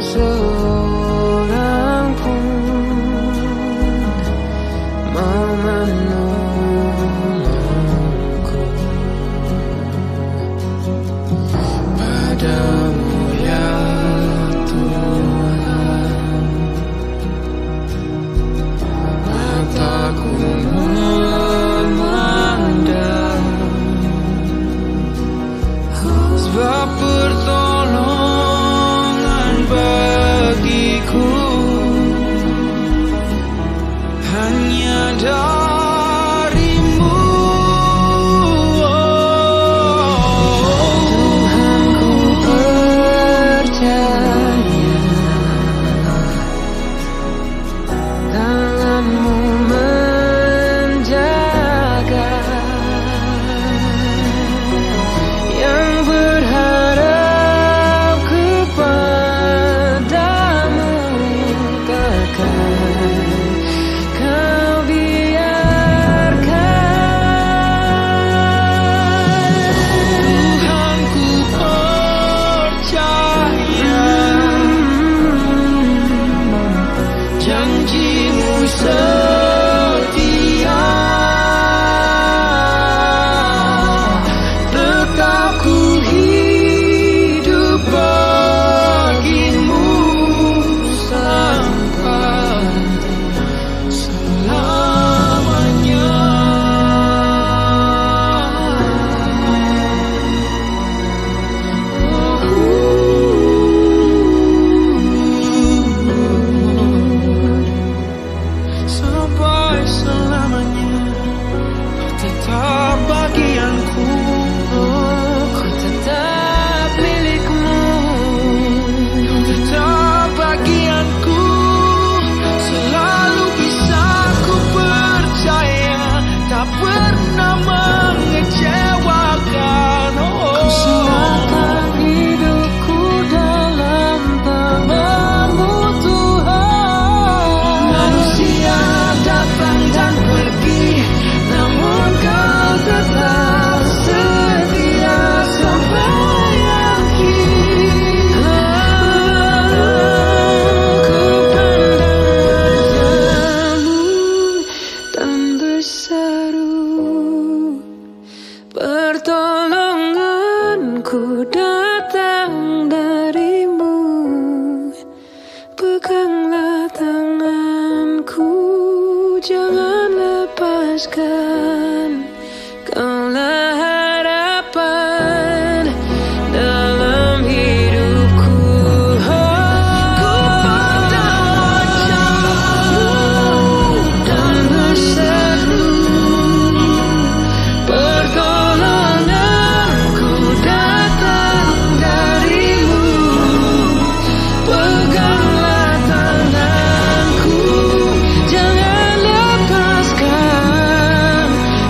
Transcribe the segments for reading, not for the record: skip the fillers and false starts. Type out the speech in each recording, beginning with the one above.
seorang pun mau menolongku. Padamu ya Tuhan, mataku memandang, sebab pertolongan bagiku hanya darimu. Tuhan, ku percaya tanganmu menjaga, yang berharap kepadamu takkan kau biarkan. Tuhan, ku percaya janjimu setia, tetap ku hidup bagimu sampai selamanya. Sampai selamanya kau tetap bagianku, ku tetap milikmu, kau tetap bagianku, selalu bisa ku percaya, tak pernah mengecewakan. Ku serahkan hidupku dalam tangan-Mu Tuhan. Manusia datang dan pergi, namun Kau tetap setia sampai akhir. Ku pandang wajah-Mu dan berseru, pertolonganku datang dari-Mu. Peganglah tanganku, jangan lepaskan. Kaulah harapan dalam hidupku. Ku pandang wajah-Mu dan berseru, pertolonganku datang dari-Mu. Peganglah tanganku, jangan lepaskan.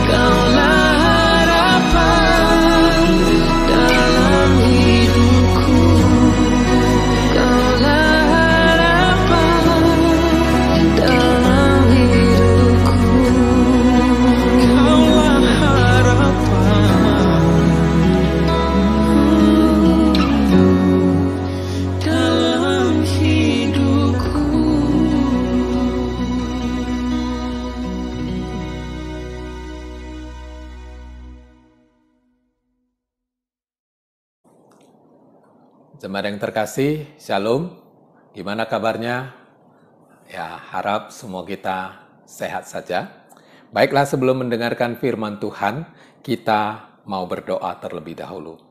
Kaulah harapan dalam hidupku. Kaulah harapan dalam hidupku. Kaulah harapan dalam hidupku. Jemaat yang terkasih, Shalom. Gimana kabarnya? Ya, harap semua kita sehat saja. Baiklah, sebelum mendengarkan firman Tuhan, kita mau berdoa terlebih dahulu.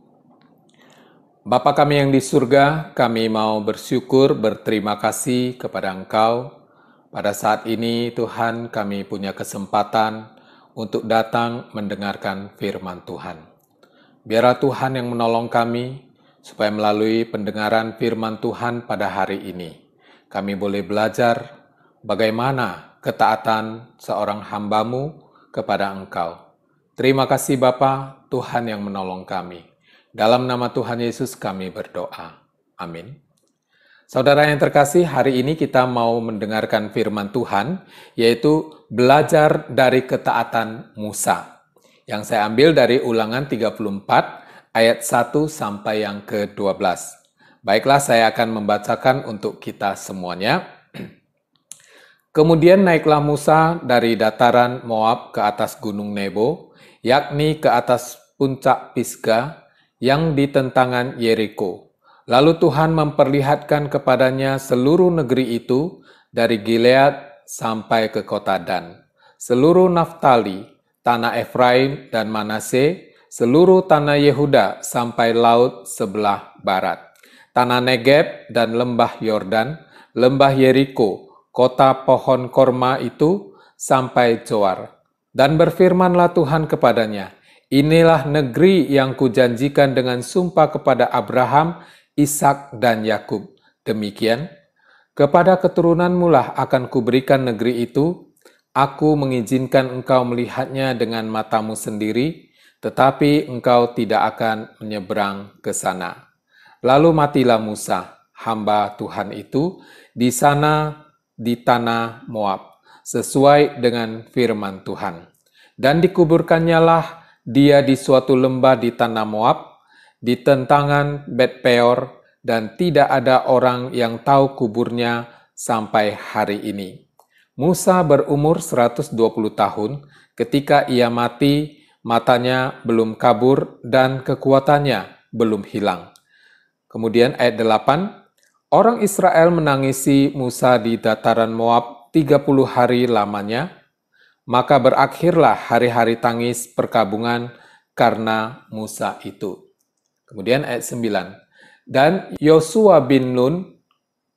Bapa kami yang di surga, kami mau bersyukur, berterima kasih kepada Engkau. Pada saat ini, Tuhan, kami punya kesempatan untuk datang mendengarkan firman Tuhan. Biarlah Tuhan yang menolong kami, supaya melalui pendengaran firman Tuhan pada hari ini, kami boleh belajar bagaimana ketaatan seorang hamba-Mu kepada Engkau. Terima kasih Bapa, Tuhan yang menolong kami. Dalam nama Tuhan Yesus kami berdoa. Amin. Saudara yang terkasih, hari ini kita mau mendengarkan firman Tuhan, yaitu belajar dari ketaatan Musa. Yang saya ambil dari Ulangan 34, ayat 1 sampai yang ke-12. Baiklah, saya akan membacakan untuk kita semuanya. Kemudian naiklah Musa dari dataran Moab ke atas gunung Nebo, yakni ke atas puncak Pisga yang di tentangan Yeriko. Lalu Tuhan memperlihatkan kepadanya seluruh negeri itu dari Gilead sampai ke kota Dan, seluruh Naftali, tanah Efraim dan Manase, seluruh tanah Yehuda sampai laut sebelah barat, tanah Negeb dan lembah Yordan, lembah Yeriko, kota pohon korma itu sampai Zoar. Dan berfirmanlah Tuhan kepadanya, inilah negeri yang kujanjikan dengan sumpah kepada Abraham, Ishak dan Yakub. Demikian, kepada keturunanmu lah akan kuberikan negeri itu. Aku mengizinkan engkau melihatnya dengan matamu sendiri, tetapi engkau tidak akan menyeberang ke sana. Lalu matilah Musa, hamba Tuhan itu, di sana di tanah Moab, sesuai dengan firman Tuhan. Dan dikuburkannyalah dia di suatu lembah di tanah Moab, di tentangan Bet Peor, dan tidak ada orang yang tahu kuburnya sampai hari ini. Musa berumur 120 tahun, ketika ia mati, matanya belum kabur dan kekuatannya belum hilang. Kemudian ayat 8, orang Israel menangisi Musa di dataran Moab 30 hari lamanya, maka berakhirlah hari-hari tangis perkabungan karena Musa itu. Kemudian ayat 9, dan Yosua bin Nun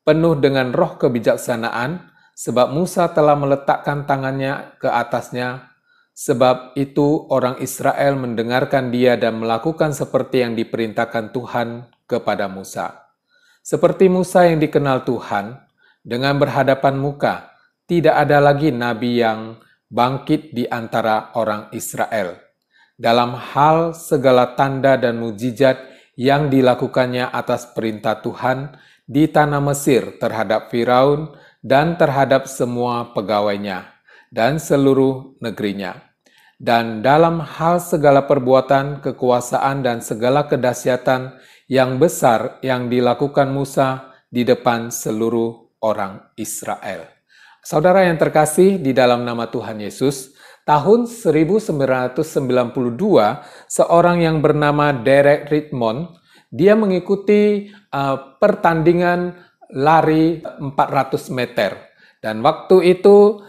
penuh dengan roh kebijaksanaan, sebab Musa telah meletakkan tangannya ke atasnya. Sebab itu orang Israel mendengarkan dia dan melakukan seperti yang diperintahkan Tuhan kepada Musa. Seperti Musa yang dikenal Tuhan, dengan berhadapan muka, tidak ada lagi nabi yang bangkit di antara orang Israel. Dalam hal segala tanda dan mujizat yang dilakukannya atas perintah Tuhan di tanah Mesir terhadap Firaun dan terhadap semua pegawainya dan seluruh negerinya. Dan dalam hal segala perbuatan, kekuasaan, dan segala kedahsyatan yang besar yang dilakukan Musa di depan seluruh orang Israel. Saudara yang terkasih di dalam nama Tuhan Yesus, tahun 1992, seorang yang bernama Derek Redmond, dia mengikuti pertandingan lari 400 meter. Dan waktu itu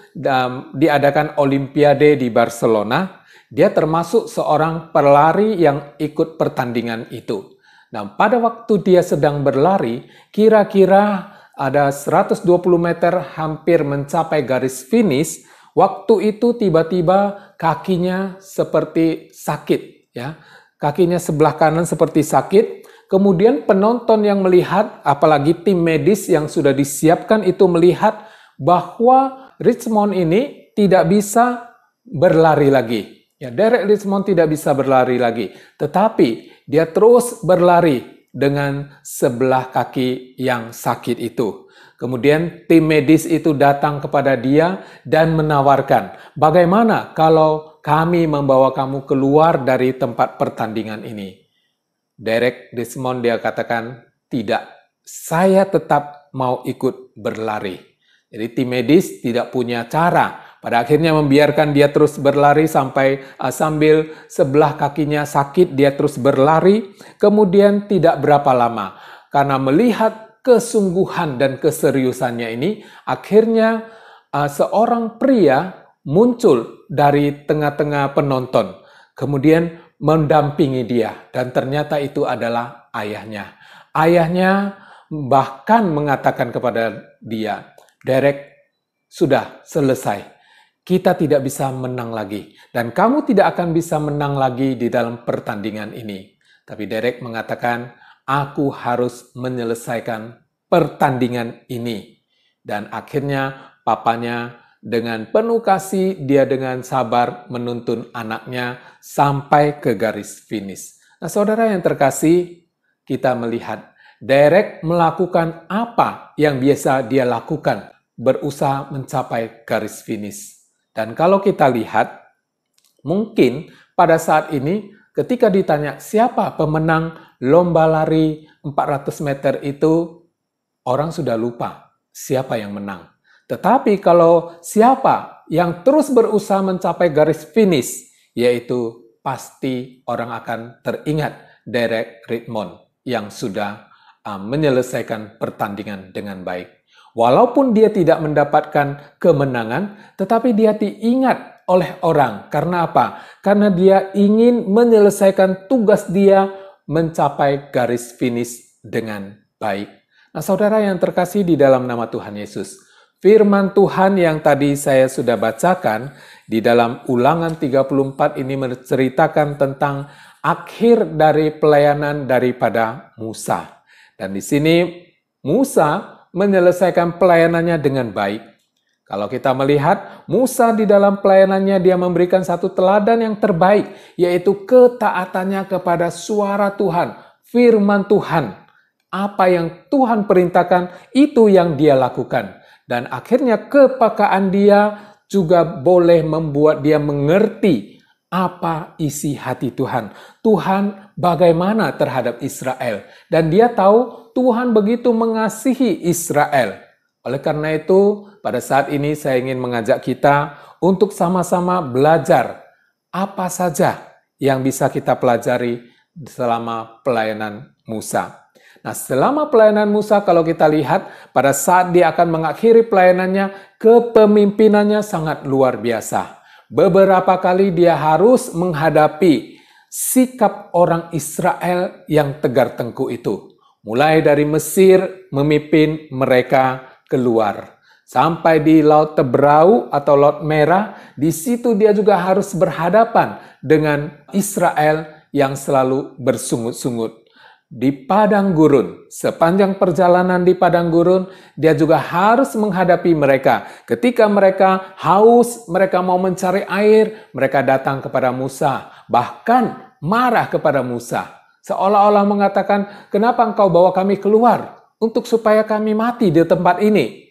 diadakan Olimpiade di Barcelona, dia termasuk seorang pelari yang ikut pertandingan itu. Nah, pada waktu dia sedang berlari, kira-kira ada 120 meter hampir mencapai garis finish, waktu itu tiba-tiba kakinya seperti sakit, ya. Kakinya sebelah kanan seperti sakit. Kemudian penonton yang melihat, apalagi tim medis yang sudah disiapkan itu melihat bahwa Redmond ini tidak bisa berlari lagi. Ya, Derek Redmond tidak bisa berlari lagi. Tetapi dia terus berlari dengan sebelah kaki yang sakit itu. Kemudian tim medis itu datang kepada dia dan menawarkan, bagaimana kalau kami membawa kamu keluar dari tempat pertandingan ini? Derek Redmond dia katakan, tidak, saya tetap mau ikut berlari. Jadi tim medis tidak punya cara. Pada akhirnya membiarkan dia terus berlari sampai sambil sebelah kakinya sakit, dia terus berlari. Kemudian tidak berapa lama, karena melihat kesungguhan dan keseriusannya ini, akhirnya seorang pria muncul dari tengah-tengah penonton. Kemudian mendampingi dia, dan ternyata itu adalah ayahnya. Ayahnya bahkan mengatakan kepada dia, Derek, sudah selesai. Kita tidak bisa menang lagi. Dan kamu tidak akan bisa menang lagi di dalam pertandingan ini. Tapi Derek mengatakan, aku harus menyelesaikan pertandingan ini. Dan akhirnya papanya dengan penuh kasih, dia dengan sabar menuntun anaknya sampai ke garis finish. Nah, saudara yang terkasih, kita melihat Derek melakukan apa yang biasa dia lakukan, berusaha mencapai garis finish. Dan kalau kita lihat, mungkin pada saat ini ketika ditanya siapa pemenang lomba lari 400 meter itu orang sudah lupa siapa yang menang. Tetapi kalau siapa yang terus berusaha mencapai garis finish, yaitu pasti orang akan teringat Derek Redmond yang sudah menyelesaikan pertandingan dengan baik. Walaupun dia tidak mendapatkan kemenangan, tetapi dia diingat oleh orang. Karena apa? Karena dia ingin menyelesaikan tugas dia mencapai garis finish dengan baik. Nah, saudara yang terkasih di dalam nama Tuhan Yesus, firman Tuhan yang tadi saya sudah bacakan di dalam Ulangan 34 ini menceritakan tentang akhir dari pelayanan daripada Musa. Dan di sini Musa menyelesaikan pelayanannya dengan baik. Kalau kita melihat Musa di dalam pelayanannya, dia memberikan satu teladan yang terbaik, yaitu ketaatannya kepada suara Tuhan, firman Tuhan. Apa yang Tuhan perintahkan, itu yang dia lakukan. Dan akhirnya kepekaan dia juga boleh membuat dia mengerti apa isi hati Tuhan. Tuhan bagaimana terhadap Israel. Dan dia tahu Tuhan begitu mengasihi Israel. Oleh karena itu, pada saat ini saya ingin mengajak kita untuk sama-sama belajar apa saja yang bisa kita pelajari selama pelayanan Musa. Nah, selama pelayanan Musa, kalau kita lihat, pada saat dia akan mengakhiri pelayanannya, kepemimpinannya sangat luar biasa. Beberapa kali dia harus menghadapi sikap orang Israel yang tegar tengkuk itu. Mulai dari Mesir memimpin mereka keluar. Sampai di Laut Teberau atau Laut Merah, di situ dia juga harus berhadapan dengan Israel yang selalu bersungut-sungut. Di padang gurun, sepanjang perjalanan di padang gurun, dia juga harus menghadapi mereka. Ketika mereka haus, mereka mau mencari air, mereka datang kepada Musa, bahkan marah kepada Musa. Seolah-olah mengatakan, kenapa engkau bawa kami keluar untuk supaya kami mati di tempat ini?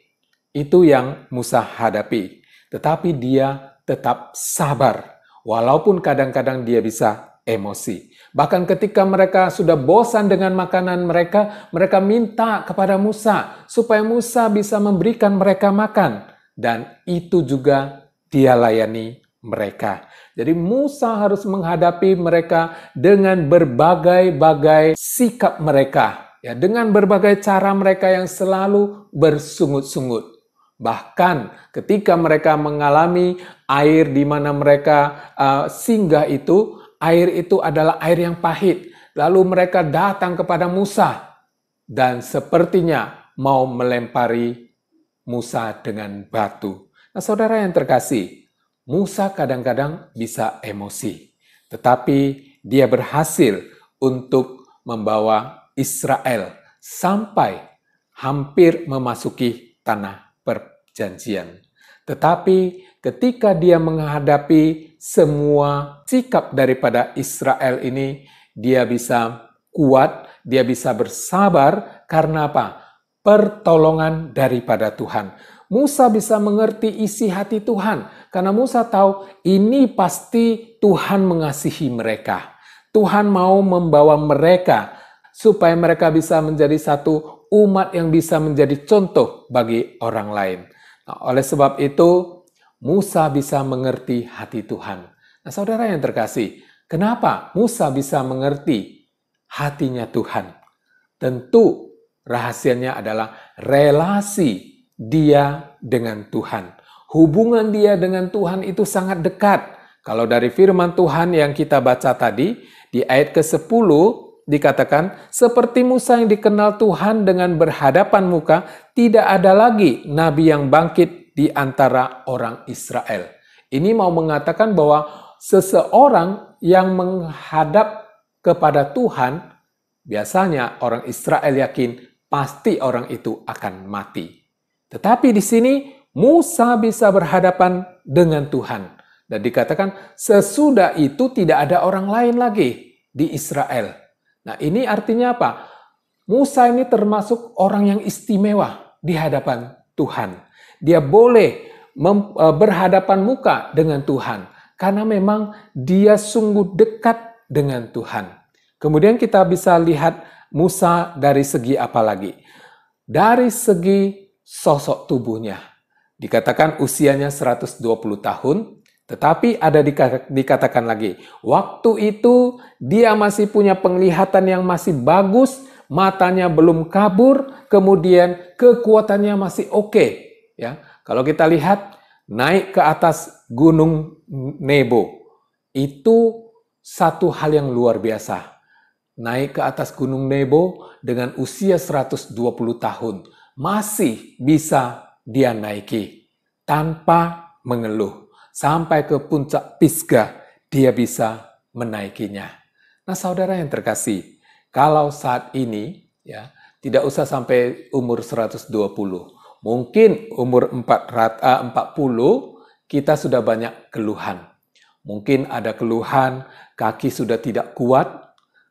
Itu yang Musa hadapi. Tetapi dia tetap sabar, walaupun kadang-kadang dia bisa emosi. Bahkan ketika mereka sudah bosan dengan makanan mereka, mereka minta kepada Musa supaya Musa bisa memberikan mereka makan. Dan itu juga dia layani mereka. Jadi Musa harus menghadapi mereka dengan berbagai-bagai sikap mereka. Ya, dengan berbagai cara mereka yang selalu bersungut-sungut. Bahkan ketika mereka mengalami air di mana mereka singgah itu, air itu adalah air yang pahit. Lalu mereka datang kepada Musa dan sepertinya mau melempari Musa dengan batu. Nah, saudara yang terkasih, Musa kadang-kadang bisa emosi. Tetapi dia berhasil untuk membawa Israel sampai hampir memasuki tanah perjanjian. Tetapi ketika dia menghadapi semua sikap daripada Israel ini, dia bisa kuat, dia bisa bersabar, karena apa? Pertolongan daripada Tuhan. Musa bisa mengerti isi hati Tuhan, karena Musa tahu ini pasti Tuhan mengasihi mereka. Tuhan mau membawa mereka supaya mereka bisa menjadi satu umat yang bisa menjadi contoh bagi orang lain. Nah, oleh sebab itu, Musa bisa mengerti hati Tuhan. Nah, saudara yang terkasih, kenapa Musa bisa mengerti hatinya Tuhan? Tentu rahasianya adalah relasi dia dengan Tuhan. Hubungan dia dengan Tuhan itu sangat dekat. Kalau dari firman Tuhan yang kita baca tadi, di ayat ke-10 dikatakan, seperti Musa yang dikenal Tuhan dengan berhadapan muka, tidak ada lagi nabi yang bangkit di antara orang Israel. Ini mau mengatakan bahwa seseorang yang menghadap kepada Tuhan, biasanya orang Israel yakin pasti orang itu akan mati. Tetapi di sini Musa bisa berhadapan dengan Tuhan. Dan dikatakan sesudah itu tidak ada orang lain lagi di Israel. Nah, ini artinya apa? Musa ini termasuk orang yang istimewa di hadapan Tuhan. Dia boleh berhadapan muka dengan Tuhan karena memang dia sungguh dekat dengan Tuhan. Kemudian kita bisa lihat Musa dari segi apa lagi? Dari segi sosok tubuhnya. Dikatakan usianya 120 tahun, tetapi ada dikatakan lagi, waktu itu dia masih punya penglihatan yang masih bagus, matanya belum kabur, kemudian kekuatannya masih oke. Ya, kalau kita lihat naik ke atas gunung Nebo, itu satu hal yang luar biasa. Naik ke atas gunung Nebo dengan usia 120 tahun, masih bisa dia naiki tanpa mengeluh. Sampai ke puncak Pisgah, dia bisa menaikinya. Nah, saudara yang terkasih, kalau saat ini, ya, tidak usah sampai umur 120, mungkin umur 40, kita sudah banyak keluhan. Mungkin ada keluhan, kaki sudah tidak kuat,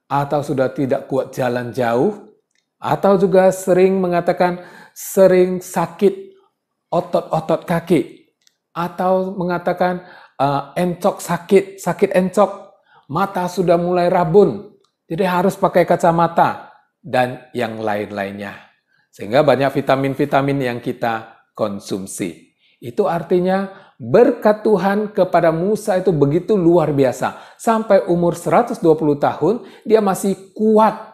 atau sudah tidak kuat jalan jauh, atau juga sering mengatakan sering sakit otot-otot kaki, atau mengatakan encok sakit encok, mata sudah mulai rabun, jadi harus pakai kacamata, dan yang lain-lainnya. Sehingga banyak vitamin-vitamin yang kita konsumsi. Itu artinya berkat Tuhan kepada Musa itu begitu luar biasa. Sampai umur 120 tahun, dia masih kuat.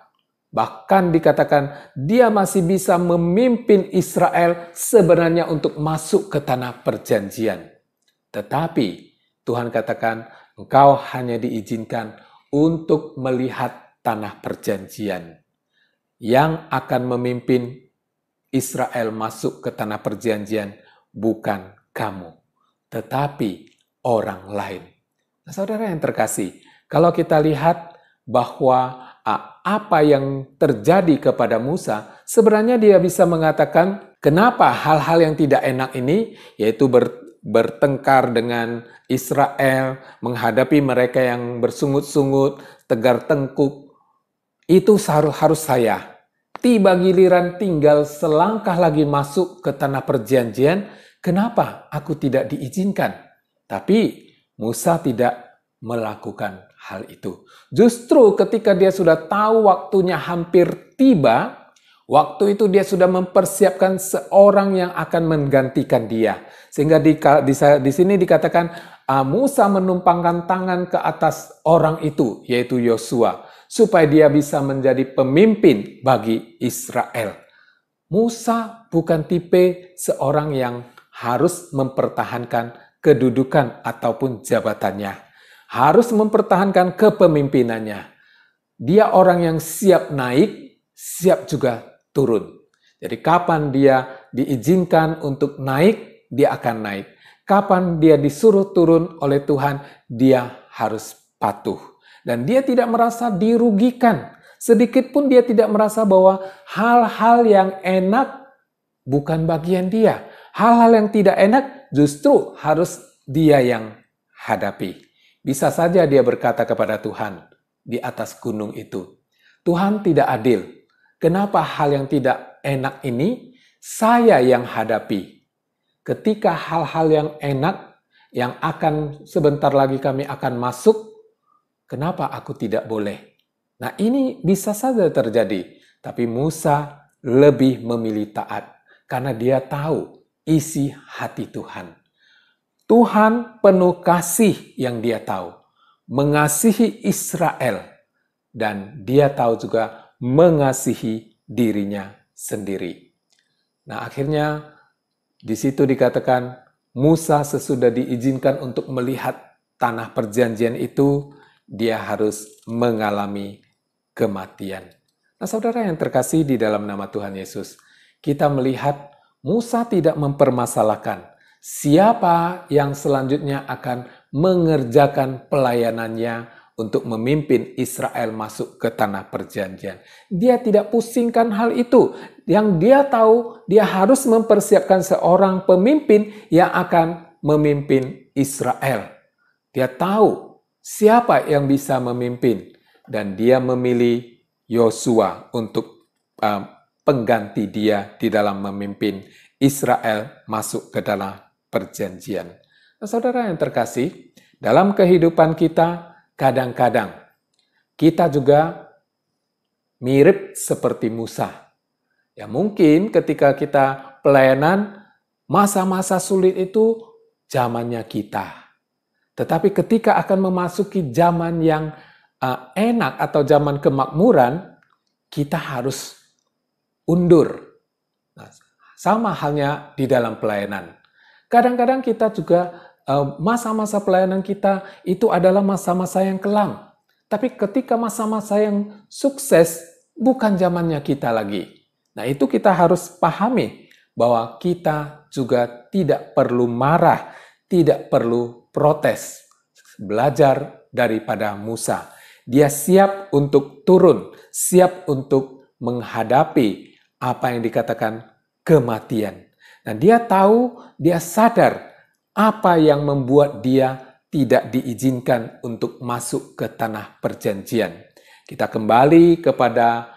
Bahkan dikatakan dia masih bisa memimpin Israel sebenarnya untuk masuk ke tanah perjanjian. Tetapi Tuhan katakan, engkau hanya diizinkan untuk melihat tanah perjanjian. Yang akan memimpin Israel masuk ke tanah perjanjian bukan kamu, tetapi orang lain. Nah, saudara yang terkasih, kalau kita lihat bahwa apa yang terjadi kepada Musa, sebenarnya dia bisa mengatakan kenapa hal-hal yang tidak enak ini, yaitu bertengkar dengan Israel, menghadapi mereka yang bersungut-sungut, tegar tengkuk, itu harus saya. Tiba giliran tinggal selangkah lagi masuk ke tanah perjanjian, kenapa aku tidak diizinkan? Tapi Musa tidak melakukan hal itu. Justru ketika dia sudah tahu waktunya hampir tiba, waktu itu dia sudah mempersiapkan seorang yang akan menggantikan dia. Sehingga di sini dikatakan Musa menumpangkan tangan ke atas orang itu, yaitu Yosua, supaya dia bisa menjadi pemimpin bagi Israel. Musa bukan tipe seorang yang harus mempertahankan kedudukan ataupun jabatannya. Harus mempertahankan kepemimpinannya. Dia orang yang siap naik, siap juga turun. Jadi kapan dia diizinkan untuk naik, dia akan naik. Kapan dia disuruh turun oleh Tuhan, dia harus patuh. Dan dia tidak merasa dirugikan. Sedikit pun dia tidak merasa bahwa hal-hal yang enak bukan bagian dia. Hal-hal yang tidak enak justru harus dia yang hadapi. Bisa saja dia berkata kepada Tuhan di atas gunung itu, Tuhan tidak adil. Kenapa hal yang tidak enak ini saya yang hadapi? Ketika hal-hal yang enak yang akan sebentar lagi kami akan masuk, kenapa aku tidak boleh? Nah, ini bisa saja terjadi. Tapi Musa lebih memilih taat karena dia tahu isi hati Tuhan. Tuhan penuh kasih yang dia tahu, mengasihi Israel, dan dia tahu juga mengasihi dirinya sendiri. Nah, akhirnya di situ dikatakan Musa sesudah diizinkan untuk melihat tanah perjanjian itu, dia harus mengalami kematian. Nah, saudara yang terkasih di dalam nama Tuhan Yesus, kita melihat Musa tidak mempermasalahkan siapa yang selanjutnya akan mengerjakan pelayanannya untuk memimpin Israel masuk ke tanah perjanjian. Dia tidak pusingkan hal itu. Yang dia tahu, dia harus mempersiapkan seorang pemimpin yang akan memimpin Israel. Dia tahu siapa yang bisa memimpin. Dan dia memilih Yosua untuk pengganti dia di dalam memimpin Israel masuk ke dalam perjanjian. Nah, saudara yang terkasih, dalam kehidupan kita kadang-kadang kita juga mirip seperti Musa. Ya mungkin ketika kita pelayanan, masa-masa sulit itu zamannya kita. Tetapi ketika akan memasuki zaman yang enak atau zaman kemakmuran, kita harus undur. Nah, sama halnya di dalam pelayanan. Kadang-kadang kita juga masa-masa pelayanan kita itu adalah masa-masa yang kelam. Tapi ketika masa-masa yang sukses, bukan zamannya kita lagi. Nah, itu kita harus pahami bahwa kita juga tidak perlu marah, tidak perlu protes. Belajar daripada Musa. Dia siap untuk turun, siap untuk menghadapi apa yang dikatakan kematian. Dan dia tahu, dia sadar apa yang membuat dia tidak diizinkan untuk masuk ke tanah perjanjian. Kita kembali kepada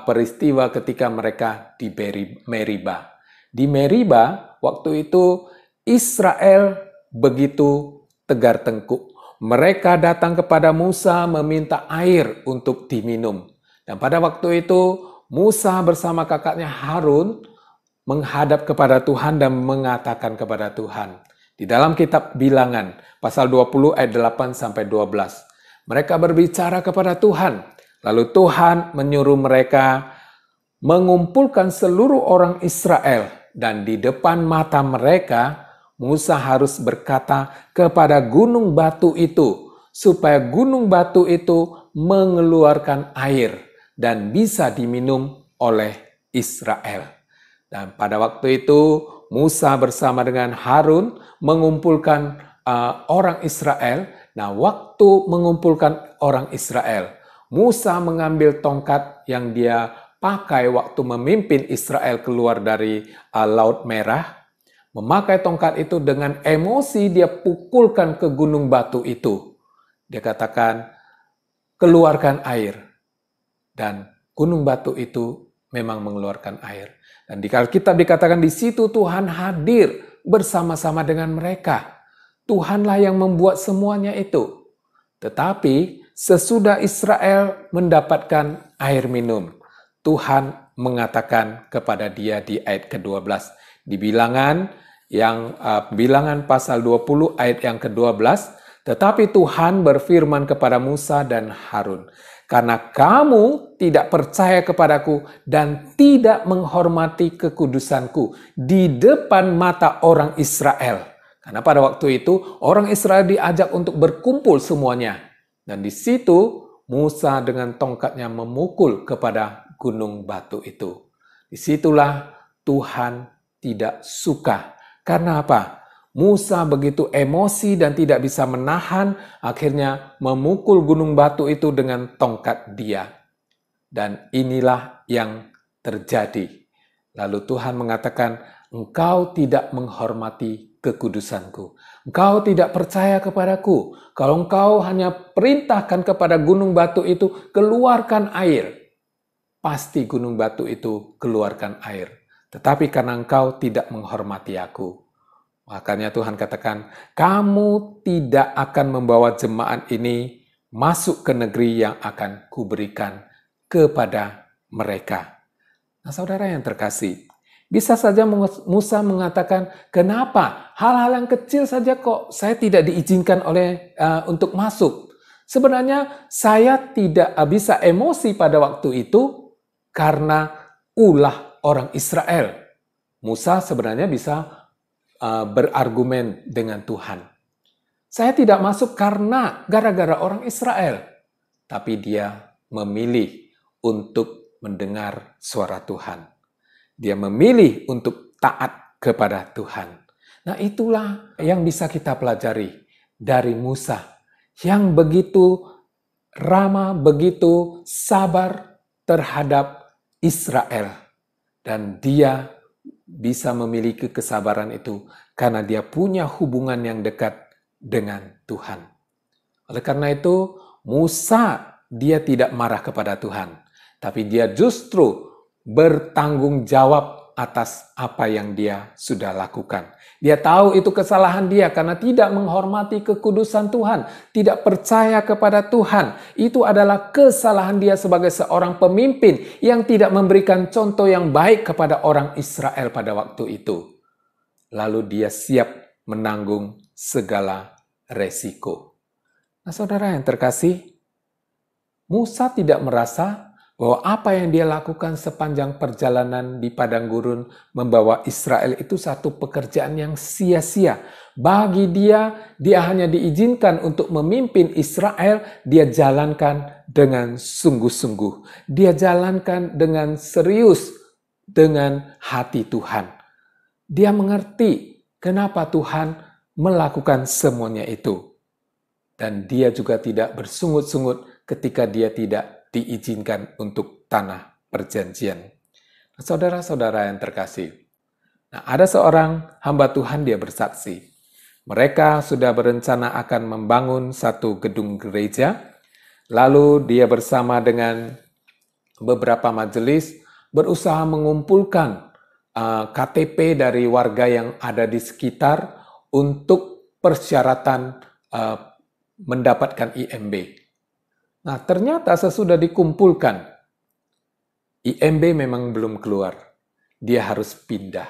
peristiwa ketika mereka di Meriba. Di Meriba, waktu itu Israel begitu tegar tengkuk. Mereka datang kepada Musa meminta air untuk diminum. Dan pada waktu itu, Musa bersama kakaknya Harun menghadap kepada Tuhan dan mengatakan kepada Tuhan. Di dalam kitab Bilangan, pasal 20 ayat 8-12. Mereka berbicara kepada Tuhan. Lalu Tuhan menyuruh mereka mengumpulkan seluruh orang Israel. Dan di depan mata mereka, Musa harus berkata kepada gunung batu itu, supaya gunung batu itu mengeluarkan air dan bisa diminum oleh Israel. Dan pada waktu itu, Musa bersama dengan Harun mengumpulkan orang Israel. Nah, waktu mengumpulkan orang Israel, Musa mengambil tongkat yang dia pakai waktu memimpin Israel keluar dari Laut Merah. Memakai tongkat itu dengan emosi dia pukulkan ke gunung batu itu. Dia katakan, keluarkan air. Dan gunung batu itu memang mengeluarkan air. Dan di Alkitab dikatakan di situ Tuhan hadir bersama-sama dengan mereka. Tuhanlah yang membuat semuanya itu. Tetapi sesudah Israel mendapatkan air minum, Tuhan mengatakan kepada dia di ayat ke-12. Di Bilangan, Bilangan pasal 20 ayat yang ke-12, tetapi Tuhan berfirman kepada Musa dan Harun, karena kamu tidak percaya kepadaku dan tidak menghormati kekudusanku di depan mata orang Israel. Karena pada waktu itu orang Israel diajak untuk berkumpul semuanya. Dan di situ Musa dengan tongkatnya memukul kepada gunung batu itu. Disitulah Tuhan tidak suka. Karena apa? Musa begitu emosi dan tidak bisa menahan, akhirnya memukul gunung batu itu dengan tongkat dia. Dan inilah yang terjadi. Lalu Tuhan mengatakan, engkau tidak menghormati kekudusanku. Engkau tidak percaya kepadaku. Kalau engkau hanya perintahkan kepada gunung batu itu, keluarkan air. Pasti gunung batu itu keluarkan air. Tetapi karena engkau tidak menghormati aku. Makanya Tuhan katakan, kamu tidak akan membawa jemaat ini masuk ke negeri yang akan kuberikan kepada mereka. Nah, saudara yang terkasih, bisa saja Musa mengatakan, kenapa hal-hal yang kecil saja kok saya tidak diizinkan untuk masuk. Sebenarnya saya tidak bisa emosi pada waktu itu karena ulah orang Israel. Musa sebenarnya bisa berargumen dengan Tuhan. Saya tidak masuk karena gara-gara orang Israel. Tapi dia memilih untuk mendengar suara Tuhan. Dia memilih untuk taat kepada Tuhan. Nah, itulah yang bisa kita pelajari dari Musa. Yang begitu ramah, begitu sabar terhadap Israel. Dan dia bisa memiliki kesabaran itu karena dia punya hubungan yang dekat dengan Tuhan. Oleh karena itu, Musa dia tidak marah kepada Tuhan, tapi dia justru bertanggung jawab atas apa yang dia sudah lakukan. Dia tahu itu kesalahan dia karena tidak menghormati kekudusan Tuhan, tidak percaya kepada Tuhan. Itu adalah kesalahan dia sebagai seorang pemimpin yang tidak memberikan contoh yang baik kepada orang Israel pada waktu itu. Lalu dia siap menanggung segala resiko. Nah, saudara yang terkasih, Musa tidak merasa bahwa apa yang dia lakukan sepanjang perjalanan di padang gurun membawa Israel itu satu pekerjaan yang sia-sia. Bagi dia hanya diizinkan untuk memimpin Israel, dia jalankan dengan sungguh-sungguh. Dia jalankan dengan serius, dengan hati Tuhan. Dia mengerti kenapa Tuhan melakukan semuanya itu. Dan dia juga tidak bersungut-sungut ketika dia tidak diizinkan untuk tanah perjanjian. Saudara-saudara yang terkasih, ada seorang hamba Tuhan, dia bersaksi. Mereka sudah berencana akan membangun satu gedung gereja, lalu dia bersama dengan beberapa majelis berusaha mengumpulkan KTP dari warga yang ada di sekitar untuk persyaratan mendapatkan IMB. Nah, ternyata sesudah dikumpulkan, IMB memang belum keluar. Dia harus pindah.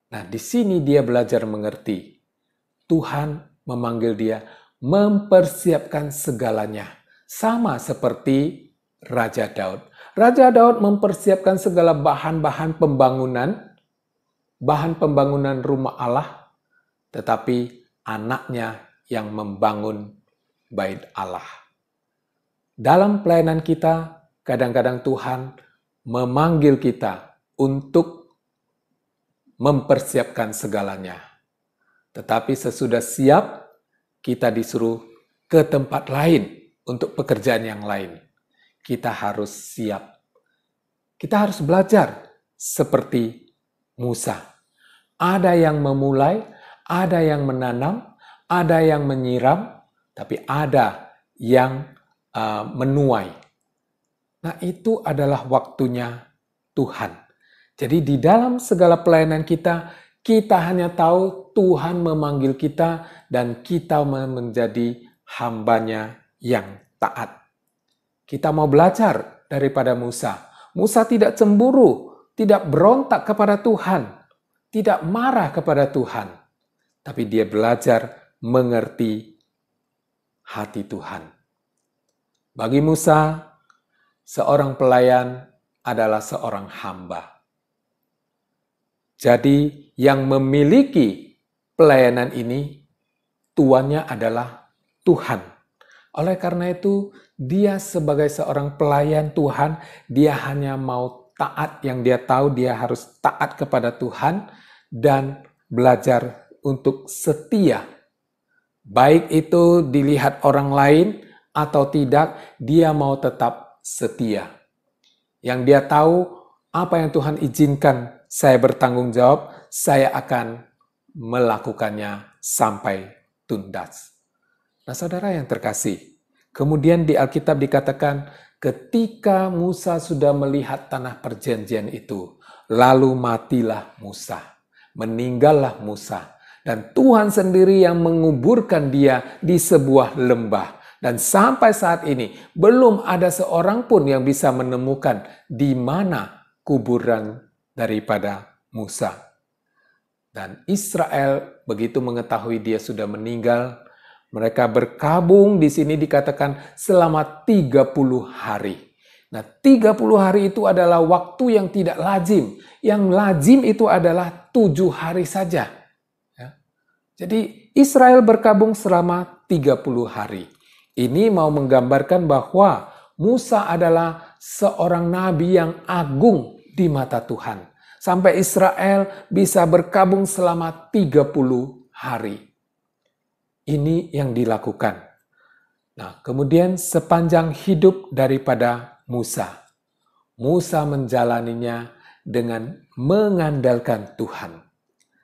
Nah, di sini dia belajar mengerti. Tuhan memanggil dia mempersiapkan segalanya. Sama seperti Raja Daud. Raja Daud mempersiapkan segala bahan-bahan pembangunan rumah Allah, tetapi anaknya yang membangun bait Allah. Dalam pelayanan kita, kadang-kadang Tuhan memanggil kita untuk mempersiapkan segalanya. Tetapi sesudah siap, kita disuruh ke tempat lain untuk pekerjaan yang lain. Kita harus siap. Kita harus belajar seperti Musa. Ada yang memulai, ada yang menanam, ada yang menyiram, tapi ada yang menuai. Nah, itu adalah waktunya Tuhan. Jadi di dalam segala pelayanan kita hanya tahu Tuhan memanggil kita dan kita menjadi hambanya yang taat. Kita mau belajar daripada Musa. Musa tidak cemburu, tidak berontak kepada Tuhan, tidak marah kepada Tuhan. Tapi dia belajar mengerti hati Tuhan. Bagi Musa, seorang pelayan adalah seorang hamba. Jadi yang memiliki pelayanan ini, tuannya adalah Tuhan. Oleh karena itu, dia sebagai seorang pelayan Tuhan, dia hanya mau taat yang dia tahu, dia harus taat kepada Tuhan dan belajar untuk setia. Baik itu dilihat orang lain, atau tidak, dia mau tetap setia. Yang dia tahu, apa yang Tuhan izinkan, saya bertanggung jawab, saya akan melakukannya sampai tuntas. Nah, saudara yang terkasih, kemudian di Alkitab dikatakan, ketika Musa sudah melihat tanah perjanjian itu, lalu matilah Musa, meninggallah Musa, dan Tuhan sendiri yang menguburkan dia di sebuah lembah. Dan sampai saat ini, belum ada seorang pun yang bisa menemukan di mana kuburan daripada Musa. Dan Israel begitu mengetahui dia sudah meninggal, mereka berkabung, di sini dikatakan selama 30 hari. Nah, 30 hari itu adalah waktu yang tidak lazim. Yang lazim itu adalah 7 hari saja. Ya. Jadi Israel berkabung selama 30 hari. Ini mau menggambarkan bahwa Musa adalah seorang nabi yang agung di mata Tuhan. Sampai Israel bisa berkabung selama 30 hari. Ini yang dilakukan. Nah, kemudian sepanjang hidup daripada Musa, Musa menjalaninya dengan mengandalkan Tuhan.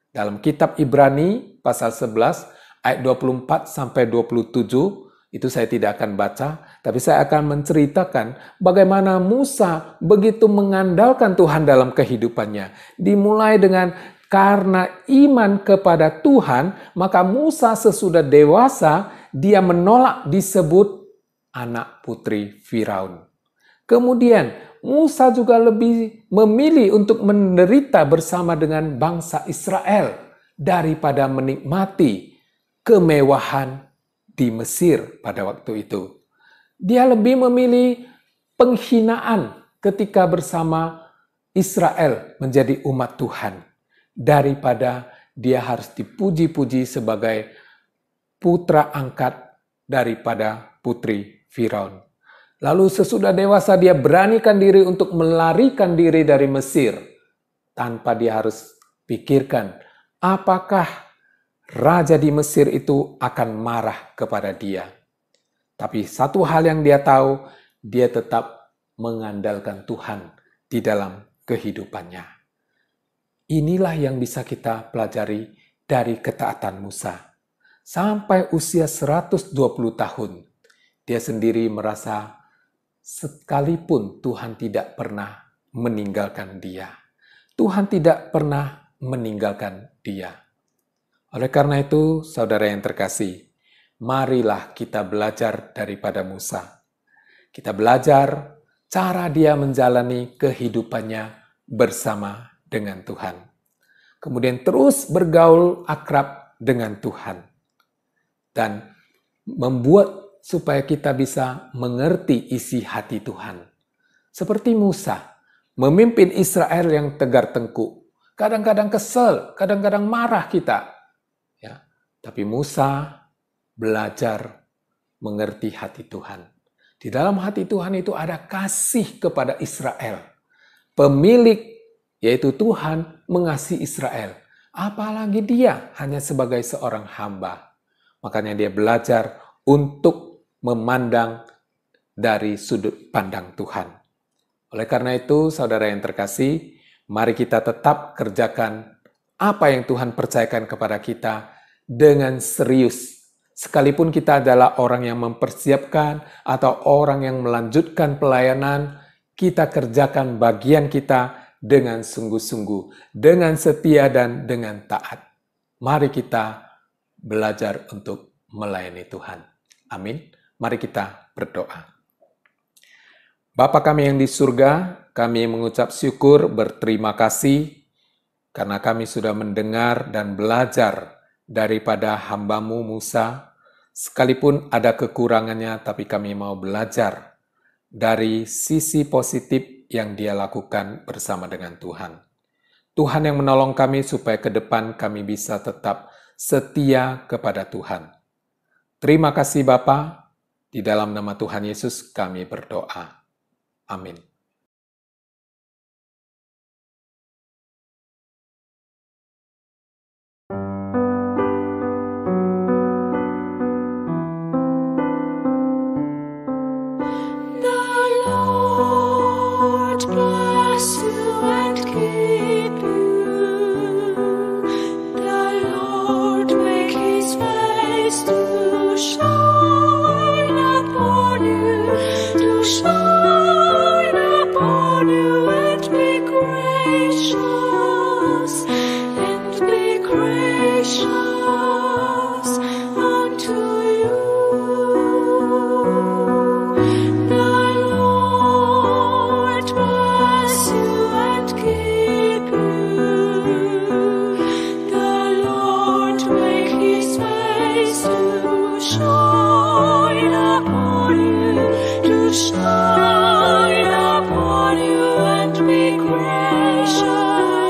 Dalam kitab Ibrani pasal 11 ayat 24 sampai 27 Itu saya tidak akan baca, tapi saya akan menceritakan bagaimana Musa begitu mengandalkan Tuhan dalam kehidupannya. Dimulai dengan karena iman kepada Tuhan, maka Musa sesudah dewasa, dia menolak disebut anak putri Firaun. Kemudian Musa juga lebih memilih untuk menderita bersama dengan bangsa Israel daripada menikmati kemewahan di Mesir pada waktu itu. Dia lebih memilih penghinaan ketika bersama Israel menjadi umat Tuhan daripada dia harus dipuji-puji sebagai putra angkat daripada putri Firaun. Lalu sesudah dewasa dia beranikan diri untuk melarikan diri dari Mesir tanpa dia harus pikirkan apakah raja di Mesir itu akan marah kepada dia. Tapi satu hal yang dia tahu, dia tetap mengandalkan Tuhan di dalam kehidupannya. Inilah yang bisa kita pelajari dari ketaatan Musa. Sampai usia 120 tahun, dia sendiri merasa sekalipun Tuhan tidak pernah meninggalkan dia. Tuhan tidak pernah meninggalkan dia. Oleh karena itu, saudara yang terkasih, marilah kita belajar daripada Musa. Kita belajar cara dia menjalani kehidupannya bersama dengan Tuhan. Kemudian terus bergaul akrab dengan Tuhan. Dan membuat supaya kita bisa mengerti isi hati Tuhan. Seperti Musa, memimpin Israel yang tegar tengkuk. Kadang-kadang kesel, kadang-kadang marah kita. Tapi Musa belajar mengerti hati Tuhan. Di dalam hati Tuhan itu ada kasih kepada Israel. Pemilik, yaitu Tuhan, mengasihi Israel. Apalagi dia hanya sebagai seorang hamba. Makanya dia belajar untuk memandang dari sudut pandang Tuhan. Oleh karena itu, saudara yang terkasih, mari kita tetap kerjakan apa yang Tuhan percayakan kepada kita dengan serius. Sekalipun kita adalah orang yang mempersiapkan atau orang yang melanjutkan pelayanan, kita kerjakan bagian kita dengan sungguh-sungguh, dengan setia dan dengan taat. Mari kita belajar untuk melayani Tuhan. Amin. Mari kita berdoa. Bapa kami yang di surga, kami mengucap syukur, berterima kasih karena kami sudah mendengar dan belajar daripada hamba-Mu Musa, sekalipun ada kekurangannya, tapi kami mau belajar dari sisi positif yang dia lakukan bersama dengan Tuhan. Tuhan yang menolong kami supaya ke depan kami bisa tetap setia kepada Tuhan. Terima kasih Bapa, di dalam nama Tuhan Yesus kami berdoa. Amin. Shine upon you and be gracious.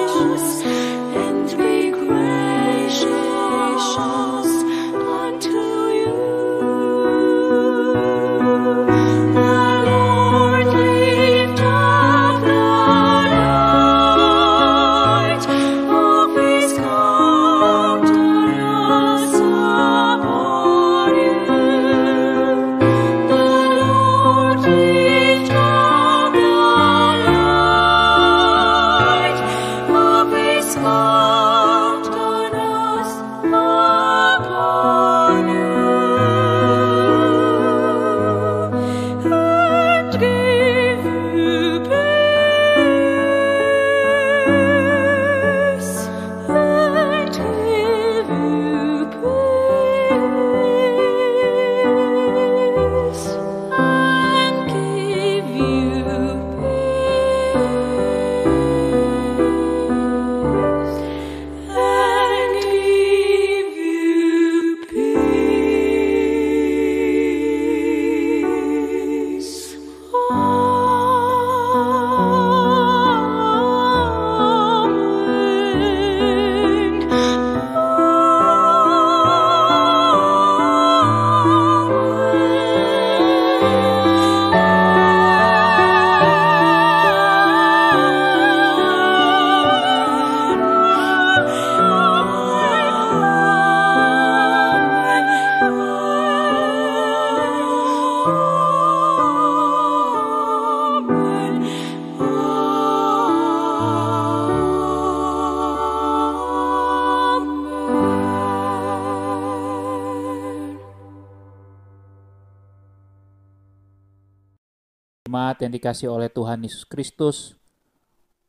jemaat yang dikasihi oleh Tuhan Yesus Kristus,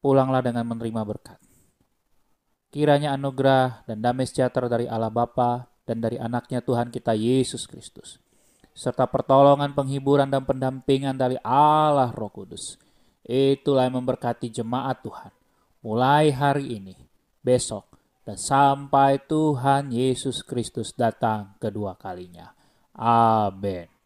pulanglah dengan menerima berkat. Kiranya anugerah dan damai sejahtera dari Allah Bapa dan dari anaknya Tuhan kita Yesus Kristus, serta pertolongan, penghiburan, dan pendampingan dari Allah Roh Kudus, itulah yang memberkati jemaat Tuhan, mulai hari ini, besok, dan sampai Tuhan Yesus Kristus datang kedua kalinya. Amin.